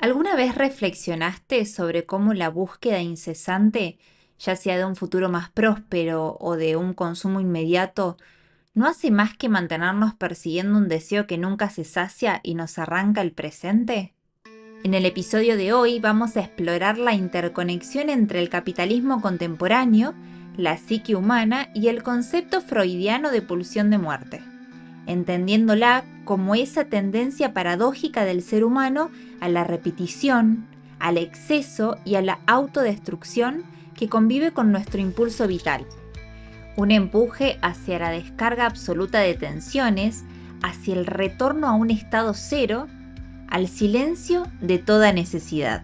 ¿Alguna vez reflexionaste sobre cómo la búsqueda incesante, ya sea de un futuro más próspero o de un consumo inmediato, no hace más que mantenernos persiguiendo un deseo que nunca se sacia y nos arranca el presente? En el episodio de hoy vamos a explorar la interconexión entre el capitalismo contemporáneo, la psique humana y el concepto freudiano de pulsión de muerte, entendiéndola como esa tendencia paradójica del ser humano a la repetición, al exceso y a la autodestrucción que convive con nuestro impulso vital. Un empuje hacia la descarga absoluta de tensiones, hacia el retorno a un estado cero, al silencio de toda necesidad.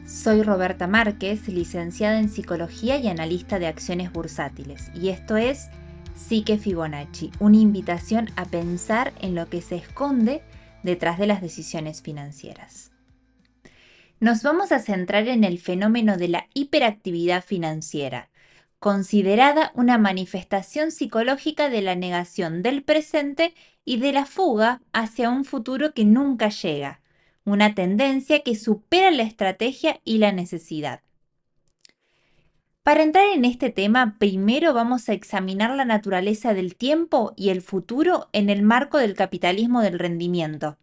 Soy Roberta Márquez, licenciada en Psicología y analista de acciones bursátiles, y esto es Psique Fibonacci, una invitación a pensar en lo que se esconde detrás de las decisiones financieras. Nos vamos a centrar en el fenómeno de la hiperactividad financiera, considerada una manifestación psicológica de la negación del presente y de la fuga hacia un futuro que nunca llega, una tendencia que supera la estrategia y la necesidad. Para entrar en este tema, primero vamos a examinar la naturaleza del tiempo y el futuro en el marco del capitalismo del rendimiento.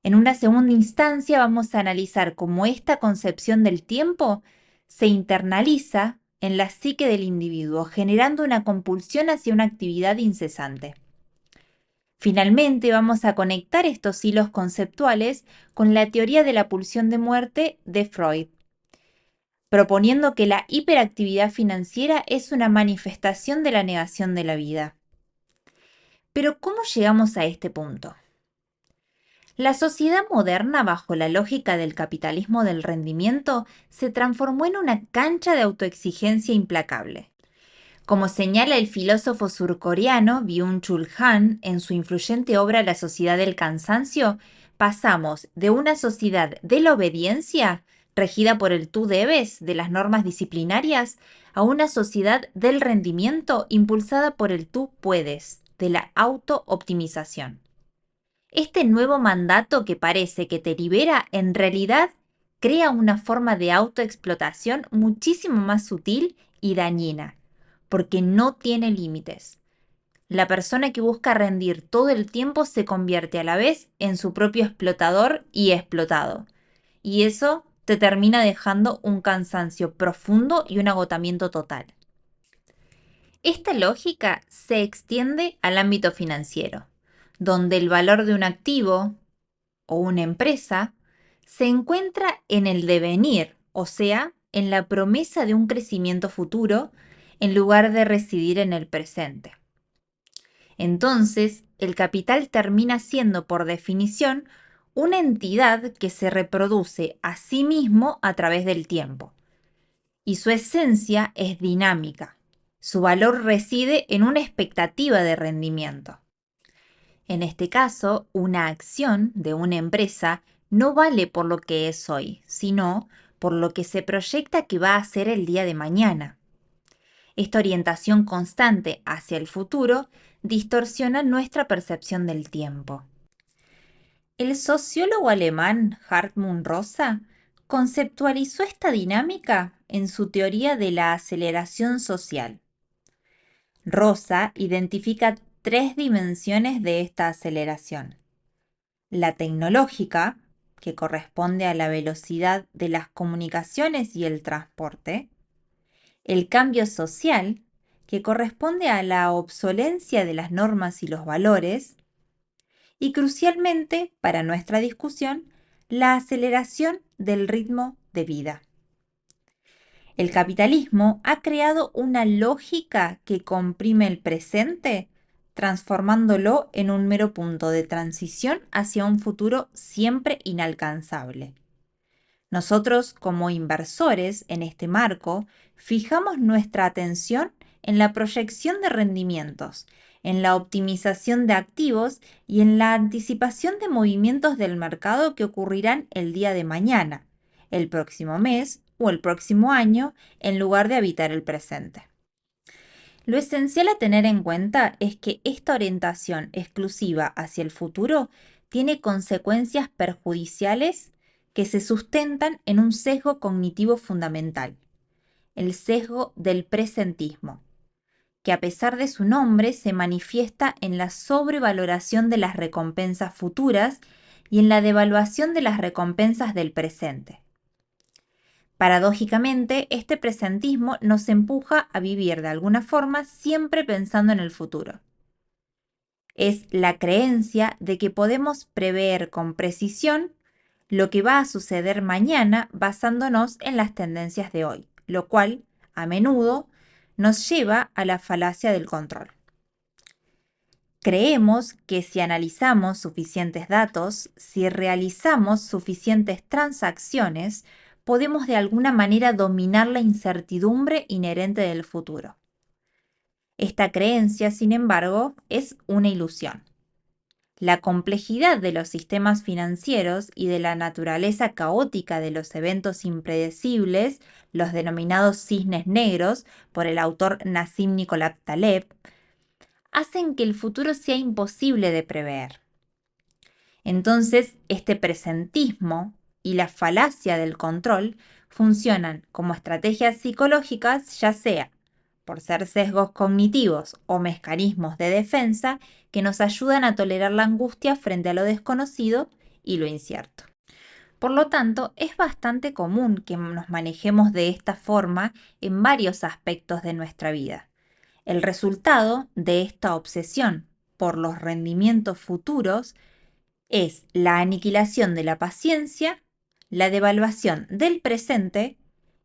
En una segunda instancia vamos a analizar cómo esta concepción del tiempo se internaliza en la psique del individuo, generando una compulsión hacia una actividad incesante. Finalmente, vamos a conectar estos hilos conceptuales con la teoría de la pulsión de muerte de Freud, proponiendo que la hiperactividad financiera es una manifestación de la negación de la vida. Pero, ¿cómo llegamos a este punto? La sociedad moderna, bajo la lógica del capitalismo del rendimiento, se transformó en una cancha de autoexigencia implacable. Como señala el filósofo surcoreano Byung-Chul Han en su influyente obra La sociedad del cansancio, pasamos de una sociedad de la obediencia, regida por el tú debes de las normas disciplinarias, a una sociedad del rendimiento impulsada por el tú puedes, de la auto-optimización. Este nuevo mandato que parece que te libera, en realidad crea una forma de autoexplotación muchísimo más sutil y dañina, porque no tiene límites. La persona que busca rendir todo el tiempo se convierte a la vez en su propio explotador y explotado. Y eso te termina dejando un cansancio profundo y un agotamiento total. Esta lógica se extiende al ámbito financiero, donde el valor de un activo o una empresa se encuentra en el devenir, o sea, en la promesa de un crecimiento futuro, en lugar de residir en el presente. Entonces, el capital termina siendo, por definición, una entidad que se reproduce a sí mismo a través del tiempo. Y su esencia es dinámica. Su valor reside en una expectativa de rendimiento. En este caso, una acción de una empresa no vale por lo que es hoy, sino por lo que se proyecta que va a ser el día de mañana. Esta orientación constante hacia el futuro distorsiona nuestra percepción del tiempo. El sociólogo alemán Hartmut Rosa conceptualizó esta dinámica en su teoría de la aceleración social. Rosa identifica tres dimensiones de esta aceleración: la tecnológica, que corresponde a la velocidad de las comunicaciones y el transporte; el cambio social, que corresponde a la obsolencia de las normas y los valores; y crucialmente, para nuestra discusión, la aceleración del ritmo de vida. El capitalismo ha creado una lógica que comprime el presente, transformándolo en un mero punto de transición hacia un futuro siempre inalcanzable. Nosotros, como inversores en este marco, fijamos nuestra atención en la proyección de rendimientos, en la optimización de activos y en la anticipación de movimientos del mercado que ocurrirán el día de mañana, el próximo mes o el próximo año, en lugar de habitar el presente. Lo esencial a tener en cuenta es que esta orientación exclusiva hacia el futuro tiene consecuencias perjudiciales que se sustentan en un sesgo cognitivo fundamental, el sesgo del presentismo, que a pesar de su nombre se manifiesta en la sobrevaloración de las recompensas futuras y en la devaluación de las recompensas del presente. Paradójicamente, este presentismo nos empuja a vivir de alguna forma siempre pensando en el futuro. Es la creencia de que podemos prever con precisión lo que va a suceder mañana basándonos en las tendencias de hoy, lo cual, a menudo, nos lleva a la falacia del control. Creemos que si analizamos suficientes datos, si realizamos suficientes transacciones, podemos de alguna manera dominar la incertidumbre inherente del futuro. Esta creencia, sin embargo, es una ilusión. La complejidad de los sistemas financieros y de la naturaleza caótica de los eventos impredecibles, los denominados cisnes negros, por el autor Nassim Nicolas Taleb, hacen que el futuro sea imposible de prever. Entonces, este presentismo y la falacia del control funcionan como estrategias psicológicas, ya sea por ser sesgos cognitivos o mecanismos de defensa que nos ayudan a tolerar la angustia frente a lo desconocido y lo incierto. Por lo tanto, es bastante común que nos manejemos de esta forma en varios aspectos de nuestra vida. El resultado de esta obsesión por los rendimientos futuros es la aniquilación de la paciencia, la devaluación del presente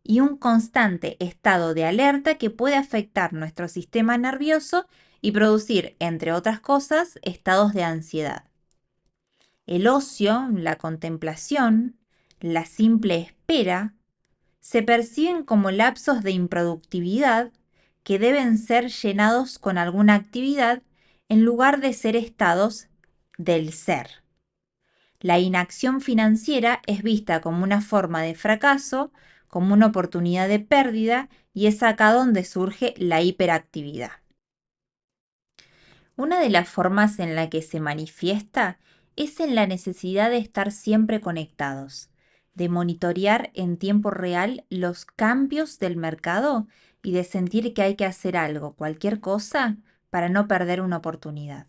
y un constante estado de alerta que puede afectar nuestro sistema nervioso y producir, entre otras cosas, estados de ansiedad. El ocio, la contemplación, la simple espera, se perciben como lapsos de improductividad que deben ser llenados con alguna actividad en lugar de ser estados del ser. La inacción financiera es vista como una forma de fracaso, como una oportunidad de pérdida, y es acá donde surge la hiperactividad. Una de las formas en la que se manifiesta es en la necesidad de estar siempre conectados, de monitorear en tiempo real los cambios del mercado y de sentir que hay que hacer algo, cualquier cosa, para no perder una oportunidad.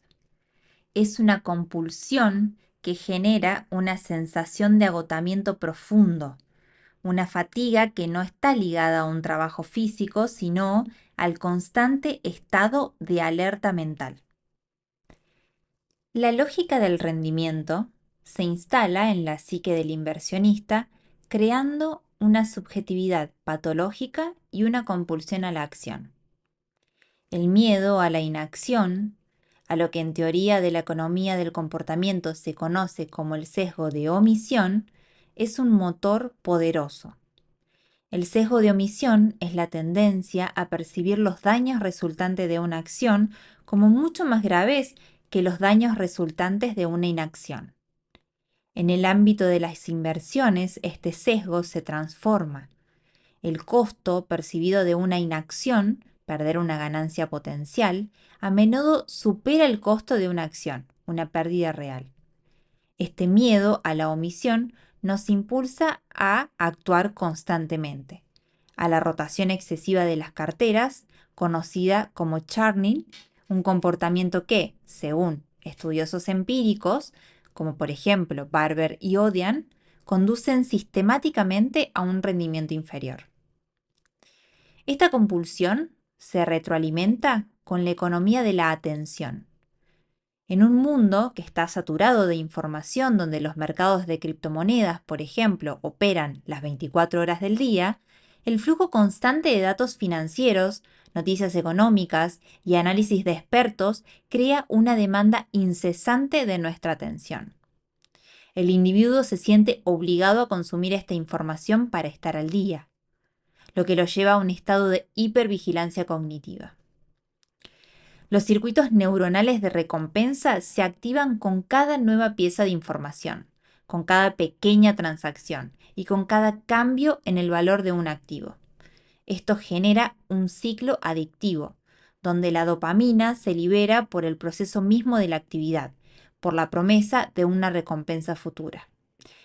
Es una compulsión que genera una sensación de agotamiento profundo, una fatiga que no está ligada a un trabajo físico, sino al constante estado de alerta mental. La lógica del rendimiento se instala en la psique del inversionista, creando una subjetividad patológica y una compulsión a la acción. El miedo a la inacción, a lo que en teoría de la economía del comportamiento se conoce como el sesgo de omisión, es un motor poderoso. El sesgo de omisión es la tendencia a percibir los daños resultantes de una acción como mucho más graves que los daños resultantes de una inacción. En el ámbito de las inversiones, este sesgo se transforma. El costo percibido de una inacción, perder una ganancia potencial, a menudo supera el costo de una acción, una pérdida real. Este miedo a la omisión nos impulsa a actuar constantemente, a la rotación excesiva de las carteras, conocida como churning, un comportamiento que, según estudiosos empíricos, como por ejemplo Barber y Odian, conducen sistemáticamente a un rendimiento inferior. Esta compulsión se retroalimenta con la economía de la atención. En un mundo que está saturado de información, donde los mercados de criptomonedas, por ejemplo, operan las 24 horas del día, el flujo constante de datos financieros, noticias económicas y análisis de expertos crea una demanda incesante de nuestra atención. El individuo se siente obligado a consumir esta información para estar al día, lo que lo lleva a un estado de hipervigilancia cognitiva. Los circuitos neuronales de recompensa se activan con cada nueva pieza de información, con cada pequeña transacción y con cada cambio en el valor de un activo. Esto genera un ciclo adictivo, donde la dopamina se libera por el proceso mismo de la actividad, por la promesa de una recompensa futura.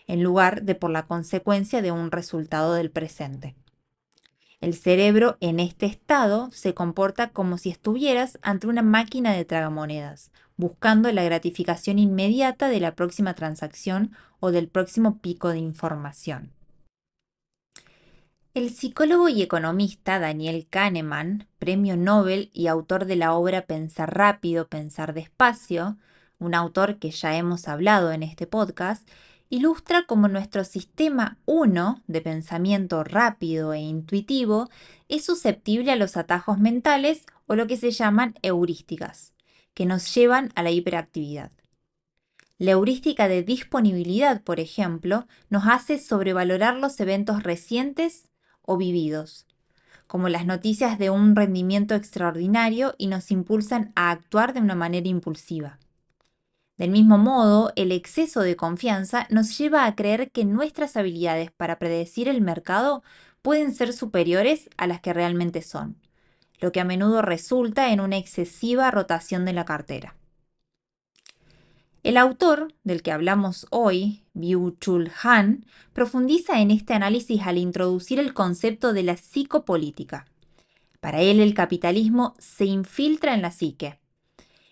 en lugar de por la consecuencia de un resultado del presente. El cerebro en este estado se comporta como si estuvieras ante una máquina de tragamonedas, buscando la gratificación inmediata de la próxima transacción o del próximo pico de información. El psicólogo y economista Daniel Kahneman, premio Nobel y autor de la obra Pensar rápido, pensar despacio, un autor que ya hemos hablado en este podcast, ilustra cómo nuestro sistema 1 de pensamiento rápido e intuitivo es susceptible a los atajos mentales o lo que se llaman heurísticas, que nos llevan a la hiperactividad. La heurística de disponibilidad, por ejemplo, nos hace sobrevalorar los eventos recientes o vividos, como las noticias de un rendimiento extraordinario y nos impulsan a actuar de una manera impulsiva. Del mismo modo, el exceso de confianza nos lleva a creer que nuestras habilidades para predecir el mercado pueden ser superiores a las que realmente son, lo que a menudo resulta en una excesiva rotación de la cartera. El autor del que hablamos hoy, Byung-Chul Han, profundiza en este análisis al introducir el concepto de la psicopolítica. Para él, el capitalismo se infiltra en la psique,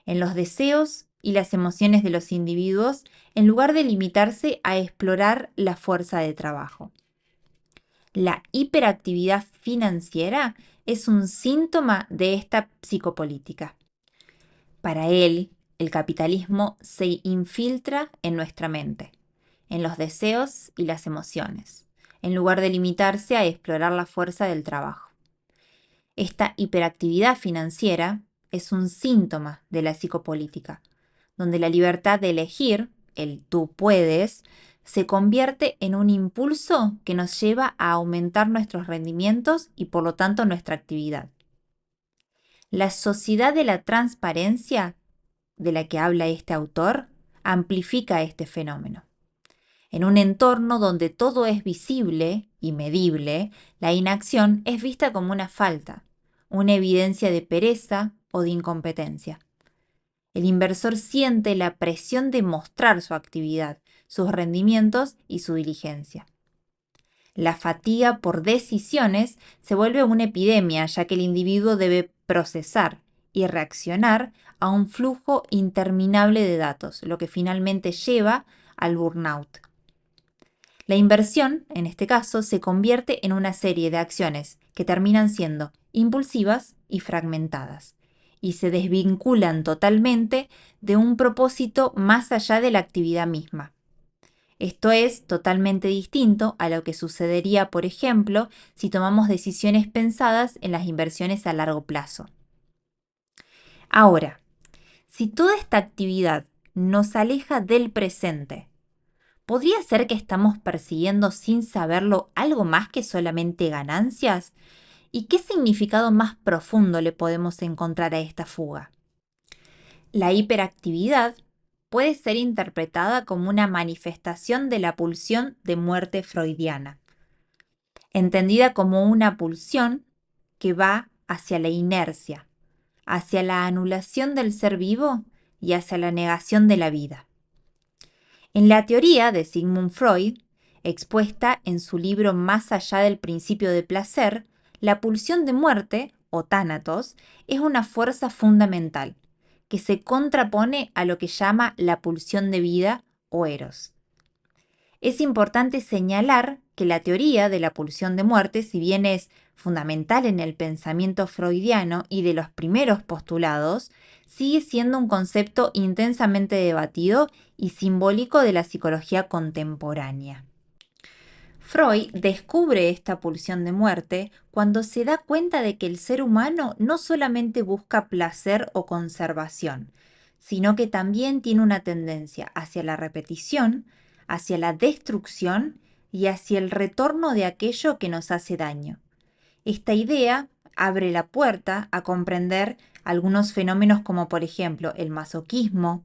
en los deseos y las emociones de los individuos, en lugar de limitarse a explorar la fuerza de trabajo. La hiperactividad financiera es un síntoma de esta psicopolítica. Para él, el capitalismo se infiltra en nuestra mente, en los deseos y las emociones, en lugar de limitarse a explorar la fuerza del trabajo. Esta hiperactividad financiera es un síntoma de la psicopolítica, donde la libertad de elegir, el tú puedes, se convierte en un impulso que nos lleva a aumentar nuestros rendimientos y por lo tanto nuestra actividad. La sociedad de la transparencia de la que habla este autor amplifica este fenómeno. En un entorno donde todo es visible y medible, la inacción es vista como una falta, una evidencia de pereza o de incompetencia. El inversor siente la presión de mostrar su actividad, sus rendimientos y su diligencia. La fatiga por decisiones se vuelve una epidemia, ya que el individuo debe procesar y reaccionar a un flujo interminable de datos, lo que finalmente lleva al burnout. La inversión, en este caso, se convierte en una serie de acciones que terminan siendo impulsivas y fragmentadas, y se desvinculan totalmente de un propósito más allá de la actividad misma. Esto es totalmente distinto a lo que sucedería, por ejemplo, si tomamos decisiones pensadas en las inversiones a largo plazo. Ahora, si toda esta actividad nos aleja del presente, ¿podría ser que estamos persiguiendo sin saberlo algo más que solamente ganancias? ¿Y qué significado más profundo le podemos encontrar a esta fuga? La hiperactividad puede ser interpretada como una manifestación de la pulsión de muerte freudiana, entendida como una pulsión que va hacia la inercia, hacia la anulación del ser vivo y hacia la negación de la vida. En la teoría de Sigmund Freud, expuesta en su libro Más allá del principio de placer, la pulsión de muerte, o tánatos, es una fuerza fundamental, que se contrapone a lo que llama la pulsión de vida o eros. Es importante señalar que la teoría de la pulsión de muerte, si bien es fundamental en el pensamiento freudiano y de los primeros postulados, sigue siendo un concepto intensamente debatido y simbólico de la psicología contemporánea. Freud descubre esta pulsión de muerte cuando se da cuenta de que el ser humano no solamente busca placer o conservación, sino que también tiene una tendencia hacia la repetición, hacia la destrucción y hacia el retorno de aquello que nos hace daño. Esta idea abre la puerta a comprender algunos fenómenos como por ejemplo el masoquismo,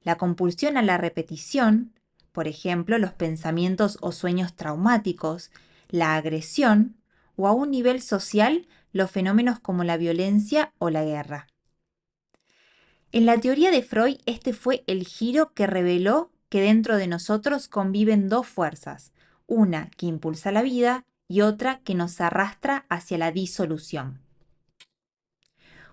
la compulsión a la repetición, por ejemplo los pensamientos o sueños traumáticos, la agresión o a un nivel social los fenómenos como la violencia o la guerra. En la teoría de Freud, este fue el giro que reveló que dentro de nosotros conviven dos fuerzas, una que impulsa la vida y otra que nos arrastra hacia la disolución.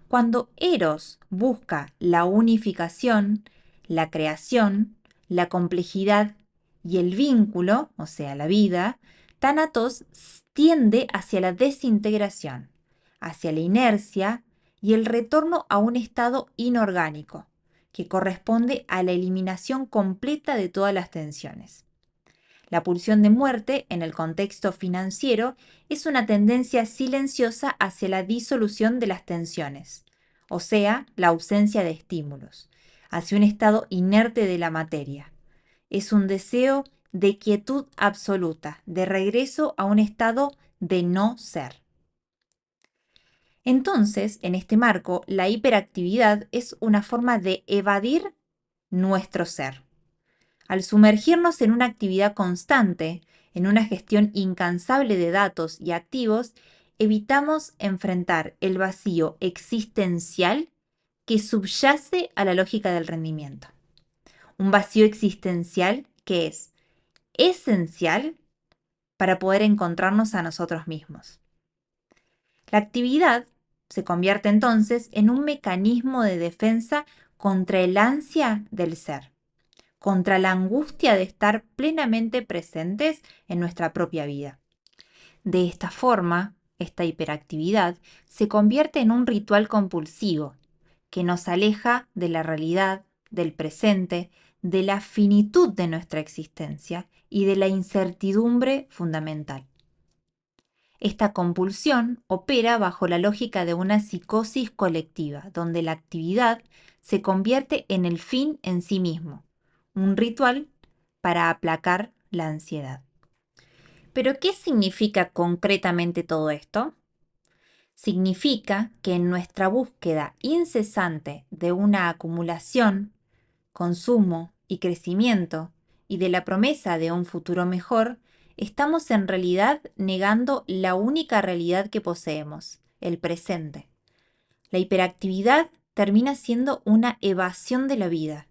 Cuando Eros busca la unificación, la creación, la complejidad y el vínculo, o sea, la vida, Thanatos tiende hacia la desintegración, hacia la inercia y el retorno a un estado inorgánico, que corresponde a la eliminación completa de todas las tensiones. La pulsión de muerte, en el contexto financiero, es una tendencia silenciosa hacia la disolución de las tensiones, o sea, la ausencia de estímulos, hacia un estado inerte de la materia. Es un deseo de quietud absoluta, de regreso a un estado de no ser. Entonces, en este marco, la hiperactividad es una forma de evadir nuestro ser. Al sumergirnos en una actividad constante, en una gestión incansable de datos y activos, evitamos enfrentar el vacío existencial que subyace a la lógica del rendimiento. Un vacío existencial que es esencial para poder encontrarnos a nosotros mismos. La actividad se convierte entonces en un mecanismo de defensa contra el ansia del ser, contra la angustia de estar plenamente presentes en nuestra propia vida. De esta forma, esta hiperactividad se convierte en un ritual compulsivo que nos aleja de la realidad, del presente, de la finitud de nuestra existencia y de la incertidumbre fundamental. Esta compulsión opera bajo la lógica de una psicosis colectiva, donde la actividad se convierte en el fin en sí mismo, un ritual para aplacar la ansiedad. ¿Pero qué significa concretamente todo esto? Significa que en nuestra búsqueda incesante de una acumulación, consumo y crecimiento y de la promesa de un futuro mejor, estamos en realidad negando la única realidad que poseemos, el presente. La hiperactividad termina siendo una evasión de la vida,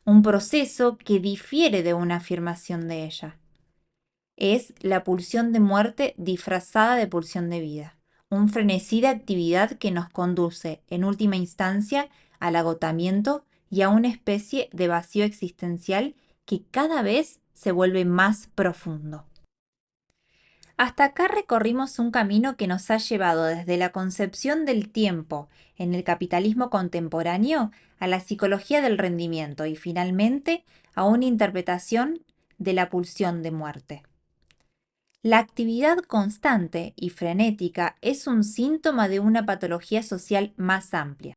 un proceso que difiere de una afirmación de ella. Es la pulsión de muerte disfrazada de pulsión de vida, un frenesí de actividad que nos conduce, en última instancia, al agotamiento y a una especie de vacío existencial que cada vez se vuelve más profundo. Hasta acá recorrimos un camino que nos ha llevado desde la concepción del tiempo en el capitalismo contemporáneo a la psicología del rendimiento y finalmente a una interpretación de la pulsión de muerte. La actividad constante y frenética es un síntoma de una patología social más amplia,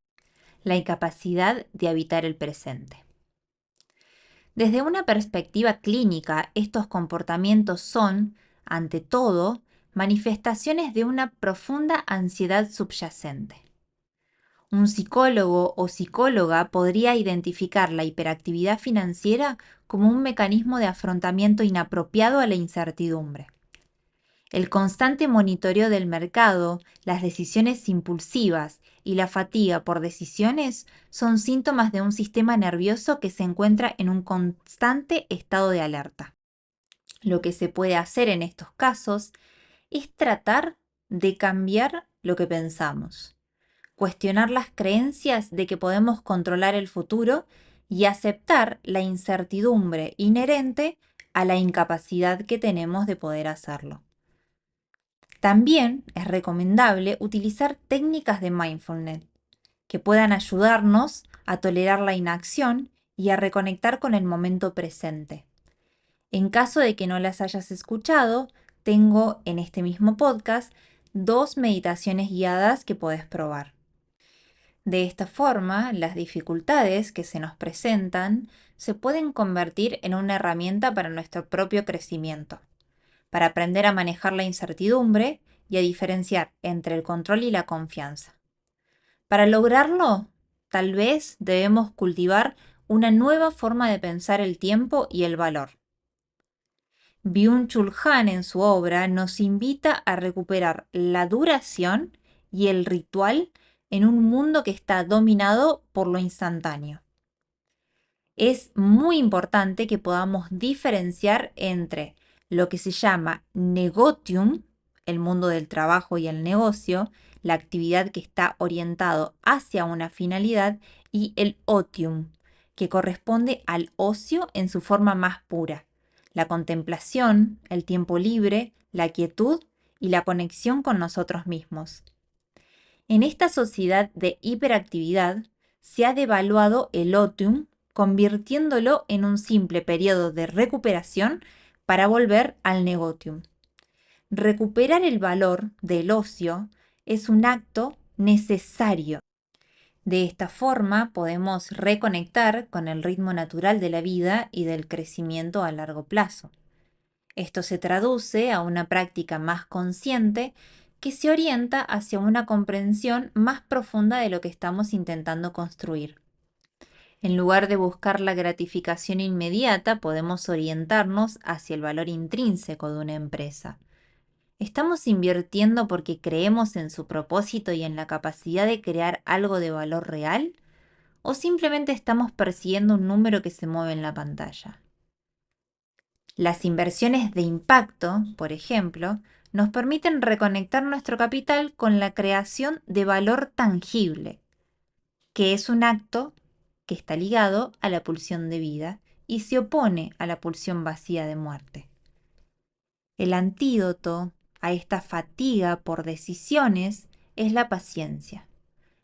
la incapacidad de habitar el presente. Desde una perspectiva clínica, estos comportamientos son, ante todo, manifestaciones de una profunda ansiedad subyacente. Un psicólogo o psicóloga podría identificar la hiperactividad financiera como un mecanismo de afrontamiento inapropiado a la incertidumbre. El constante monitoreo del mercado, las decisiones impulsivas y la fatiga por decisiones son síntomas de un sistema nervioso que se encuentra en un constante estado de alerta. Lo que se puede hacer en estos casos es tratar de cambiar lo que pensamos, cuestionar las creencias de que podemos controlar el futuro y aceptar la incertidumbre inherente a la incapacidad que tenemos de poder hacerlo. También es recomendable utilizar técnicas de mindfulness que puedan ayudarnos a tolerar la inacción y a reconectar con el momento presente. En caso de que no las hayas escuchado, tengo en este mismo podcast 2 meditaciones guiadas que puedes probar. De esta forma, las dificultades que se nos presentan se pueden convertir en una herramienta para nuestro propio crecimiento, para aprender a manejar la incertidumbre y a diferenciar entre el control y la confianza. Para lograrlo, tal vez debemos cultivar una nueva forma de pensar el tiempo y el valor. Byung-Chul Han en su obra nos invita a recuperar la duración y el ritual en un mundo que está dominado por lo instantáneo. Es muy importante que podamos diferenciar entre lo que se llama negotium, el mundo del trabajo y el negocio, la actividad que está orientado hacia una finalidad, y el otium, que corresponde al ocio en su forma más pura, la contemplación, el tiempo libre, la quietud y la conexión con nosotros mismos. En esta sociedad de hiperactividad se ha devaluado el otium, convirtiéndolo en un simple periodo de recuperación para volver al negotium. Recuperar el valor del ocio es un acto necesario. De esta forma podemos reconectar con el ritmo natural de la vida y del crecimiento a largo plazo. Esto se traduce a una práctica más consciente que se orienta hacia una comprensión más profunda de lo que estamos intentando construir. En lugar de buscar la gratificación inmediata, podemos orientarnos hacia el valor intrínseco de una empresa. ¿Estamos invirtiendo porque creemos en su propósito y en la capacidad de crear algo de valor real? ¿O simplemente estamos persiguiendo un número que se mueve en la pantalla? Las inversiones de impacto, por ejemplo, nos permiten reconectar nuestro capital con la creación de valor tangible, que es un acto que está ligado a la pulsión de vida y se opone a la pulsión vacía de muerte. El antídoto a esta fatiga por decisiones es la paciencia.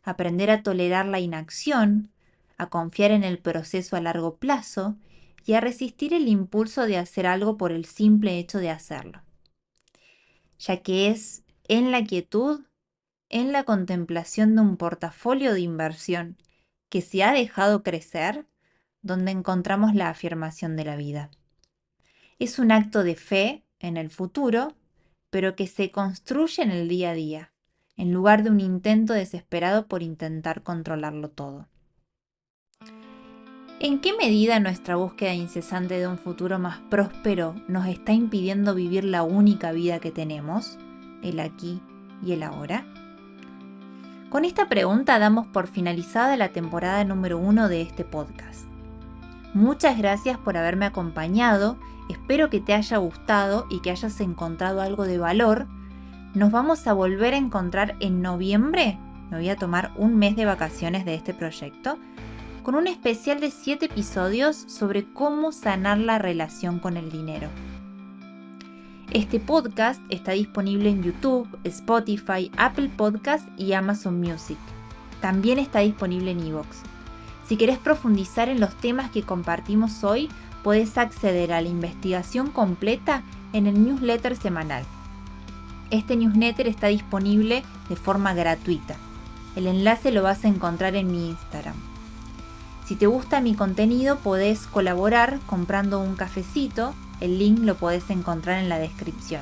Aprender a tolerar la inacción, a confiar en el proceso a largo plazo y a resistir el impulso de hacer algo por el simple hecho de hacerlo, ya que es en la quietud, en la contemplación de un portafolio de inversión que se ha dejado crecer, donde encontramos la afirmación de la vida. Es un acto de fe en el futuro, pero que se construye en el día a día, en lugar de un intento desesperado por intentar controlarlo todo. ¿En qué medida nuestra búsqueda incesante de un futuro más próspero nos está impidiendo vivir la única vida que tenemos, el aquí y el ahora? Con esta pregunta damos por finalizada la temporada número 1 de este podcast. Muchas gracias por haberme acompañado, espero que te haya gustado y que hayas encontrado algo de valor. Nos vamos a volver a encontrar en noviembre, me voy a tomar un mes de vacaciones de este proyecto, con un especial de 7 episodios sobre cómo sanar la relación con el dinero. Este podcast está disponible en YouTube, Spotify, Apple Podcast y Amazon Music. También está disponible en iVoox. Si querés profundizar en los temas que compartimos hoy, podés acceder a la investigación completa en el newsletter semanal. Este newsletter está disponible de forma gratuita. El enlace lo vas a encontrar en mi Instagram. Si te gusta mi contenido, podés colaborar comprando un cafecito. El link lo podés encontrar en la descripción.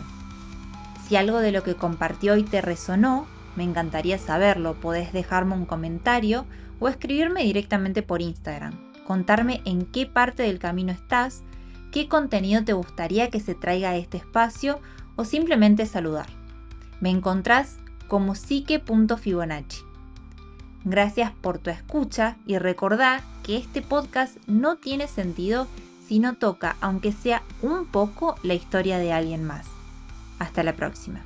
Si algo de lo que compartí hoy te resonó, me encantaría saberlo. Podés dejarme un comentario o escribirme directamente por Instagram. Contarme en qué parte del camino estás, qué contenido te gustaría que se traiga a este espacio o simplemente saludar. Me encontrás como psique.fibonacci. Gracias por tu escucha y recordá que este podcast no tiene sentido si no toca, aunque sea un poco, la historia de alguien más. Hasta la próxima.